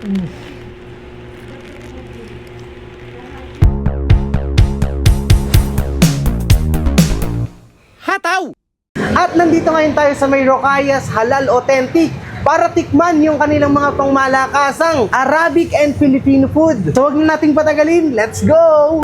Hataw! At nandito ngayon tayo sa may Rocayas Halal Authentic para tikman yung kanilang mga pangmalakasang Arabic and Filipino food. So huwag na nating patagalin, let's go!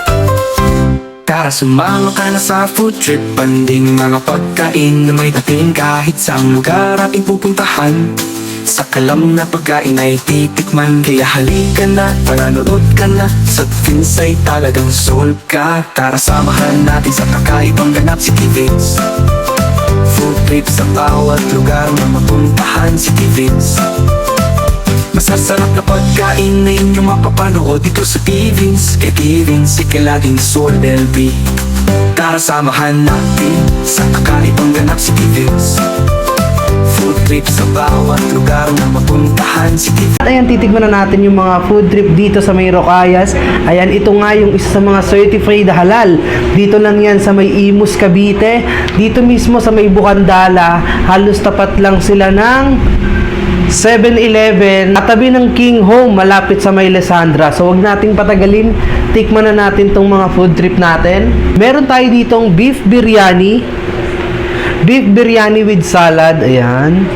Tara sumama ka na sa food trip, banding mga pagkain na may dating kahit saang lugar ating pupuntahan. Sa kalam na pagkain ay titikman, kaya halika na, paranood ka na. Sa Fins ay talagang sold ka. Tara samahan natin sa kakaibang ganap City Fins. Food trip sa bawat lugar na mapuntahan City Fins. Masasarap na pagkain na inyong mapapanood dito sa T-Vince. Kay T-Vince, ikalaging Soul LB. Tara samahan natin sa kakaibang ganap si T-Vince. Food trip sa bawat lugar na mapuntahan si T-Vince. At ayan, titigman na natin yung mga food trip dito sa may Rocayas. Ayan, ito nga yung isa sa mga certified halal. Dito lang yan sa may Imus, Cavite. Dito mismo sa may Bukandala. Halos tapat lang sila ng 7-Eleven at tabi ng King Home malapit sa may Lesandra. So wag nating patagalin, tikman na natin tong mga food trip natin. Meron tayo ditong beef biryani with salad. Ayan.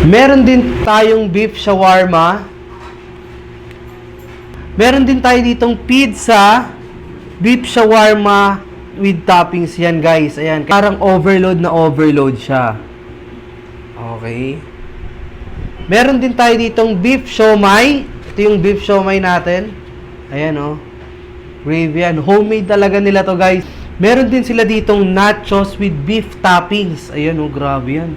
Meron din tayong beef shawarma. Meron din tayo ditong pizza, beef shawarma with toppings. Yan guys, ayan, parang overload na overload siya. Okay. Meron din tayo ditong beef siomai. Ito yung beef siomai natin. Ayan o. Gravy yan. Homemade talaga nila to guys. Meron din sila ditong nachos with beef toppings. Ayan o. Grabe yan.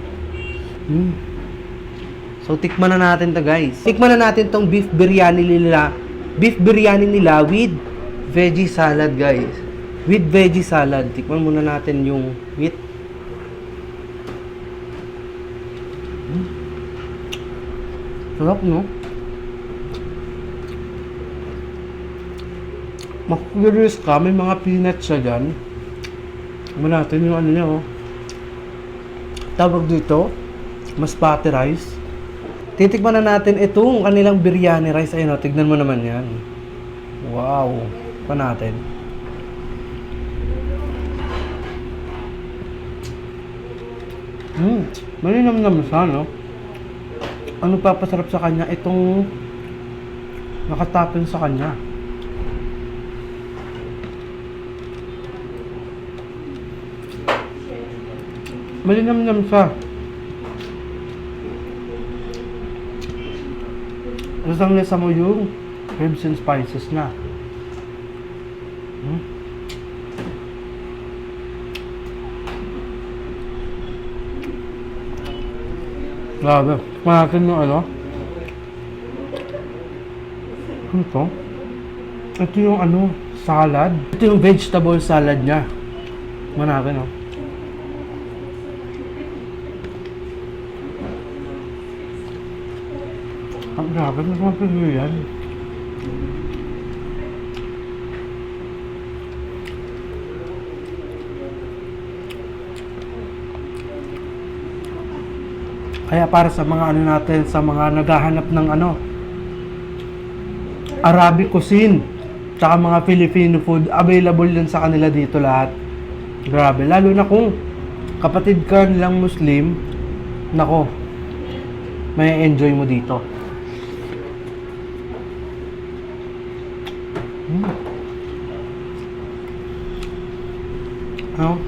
So tikman na natin to guys. Tikman na natin tong beef biryani nila. Beef biryani nila with veggie salad guys. With veggie salad. Tikman muna natin yung meat. Sarap, no? Makikurious ka, may mga peanuts siya dyan. Tignan natin yung ano niya, oh. Tawag dito, masbate rice. Titikman na natin itong kanilang biryani rice. Ayun, oh, tignan mo naman yan. Wow. Pa natin. Malinam-nam siya, no? Ano papasarap sa kanya? Itong nakatapin sa kanya. Malinam-nam siya. Lasang-lasa mo yung herbs and spices na. Grabe. Manatin yung ano. Ano to? Ito yung ano, salad. Ito yung vegetable salad niya. Manatin, oh. Ang grabe, masapin yan. Kaya para sa mga ano natin, sa mga naghahanap ng ano, Arabic cuisine, tsaka mga Filipino food, available din sa kanila dito lahat. Grabe, lalo na kung kapatid ka nilang Muslim, nako, may enjoy mo dito. Ano?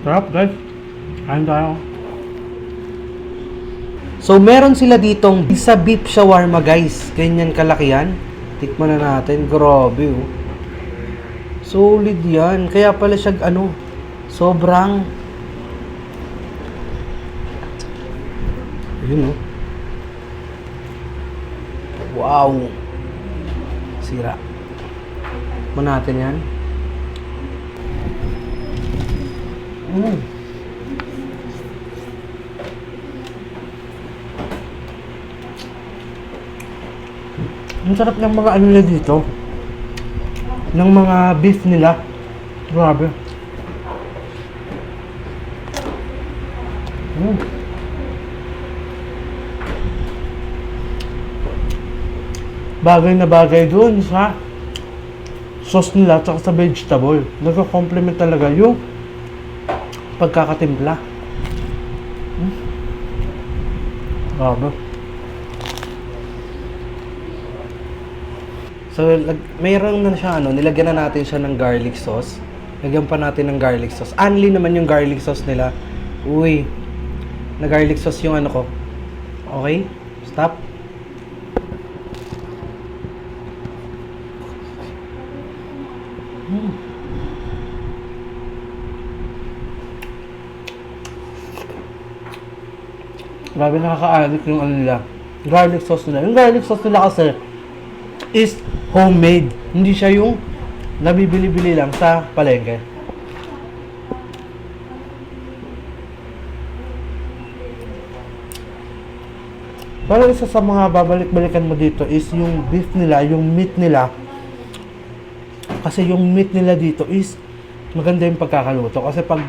Sarap guys. Kain tayo. So meron sila ditong isa beef shawarma guys. Ganyan kalaki yan. Tikman na natin. Grabe oh. Solid yan. Kaya pala siya ano, sobrang yun oh. Wow. Sira. Tikman natin yan. Ang sarap ng mga ano nila dito. Ng mga beef nila. Grabe. Mm. Bagay na bagay dun sa sauce nila at sa vegetable. Nagka-complement talaga yung pagkakatimpla. Grabe. So, mayroon na siya, nilagyan na natin siya ng garlic sauce. Lagyan pa natin ng garlic sauce. Only naman yung garlic sauce nila. Uy, na garlic sauce yung ko. Okay? Stop. Grabe, nakaka-addict yung nila. Garlic sauce nila. Yung garlic sauce nila kasi is homemade. Hindi siya yung nabibili-bili lang sa palengke. Parang isa sa mga babalik-balikan mo dito is yung beef nila, yung meat nila. Kasi yung meat nila dito is maganda yung pagkakaluto. Kasi pag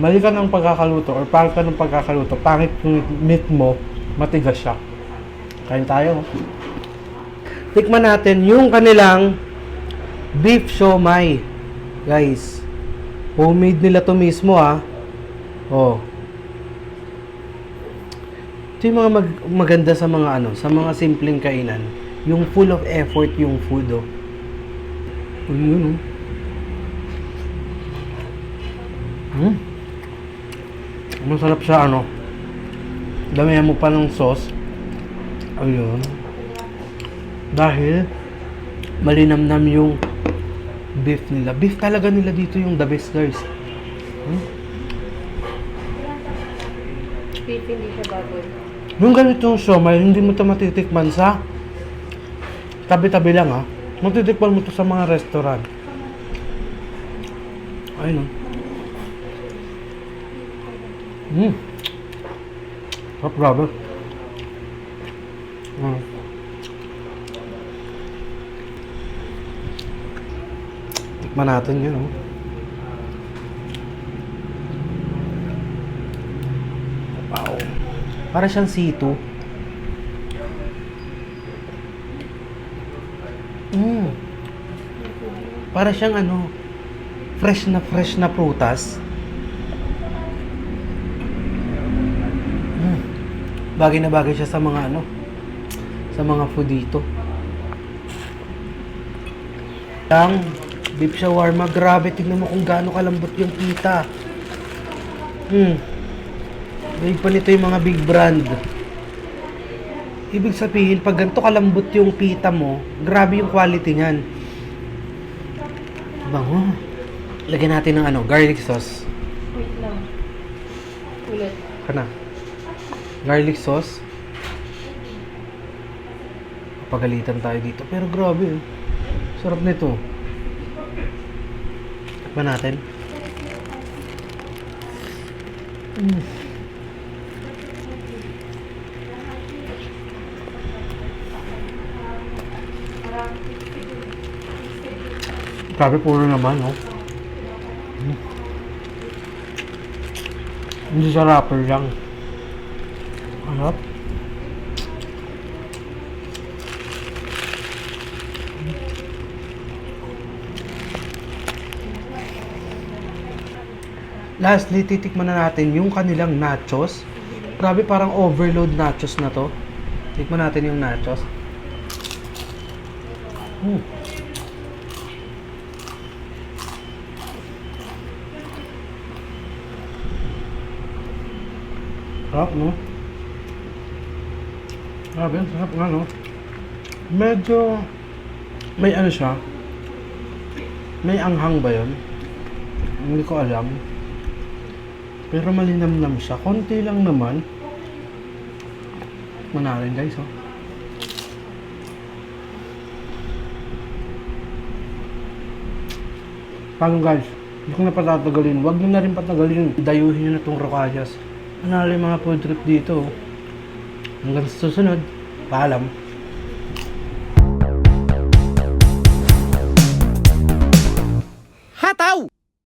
mali ka ng pagkakaluto or pangit ka ng pagkakaluto, pangit yung meat mo, matigas siya. Kain tayo. Tikman natin yung kanilang beef siomai. Guys, homemade nila to mismo Oh. Ito yung mga maganda sa mga sa mga simpleng kainan. Yung full of effort yung food, oh. Yun, Masarap siya, damihan mo pa ng sauce. Ayun. Dahil malinamnam yung beef nila. Beef talaga nila dito yung the best, guys. Beef, hindi siya baboy. Yung ganitong siomai, hindi mo ito matitikman sa tabi-tabi lang, Matitikman mo ito sa mga restaurant. Ayun, Sarap, grabe. Tikman natin yun, Wow. Para siyang situ. Para siyang fresh na prutas. Bagay na bagay siya sa mga sa mga food dito. Ang beef shawarma, grabe, tingnan mo kung gaano kalambot yung pita. Big pa nito yung mga big brand. Ibig sabihin, pag ganito kalambot yung pita mo, grabe yung quality niyan. Bango. Lagyan natin ng garlic sauce. Wait lang. Ulit. Kana. Garlic sauce. Pagalitan tayo dito. Pero grabe, sarap nito. Tikman natin. Grabe, puro naman, Hindi sa wrapper lang. Harap. Lastly, titikman na natin yung kanilang nachos. Grabe, parang overload nachos na to. Tikman natin yung nachos. Sarap, no? Grabe, sarap nga, no? Medyo may siya. May anghang ba yun? Hindi ko alam. Pero malinamnam siya. Konti lang naman. Manarin, guys, Paano, guys? Hindi ko na patatagalin. Huwag nyo na rin patagalin. Dayuhin nyo na itong rocallas. Manalo yung mga food trip dito. Hanggang sa susunod. Paalam.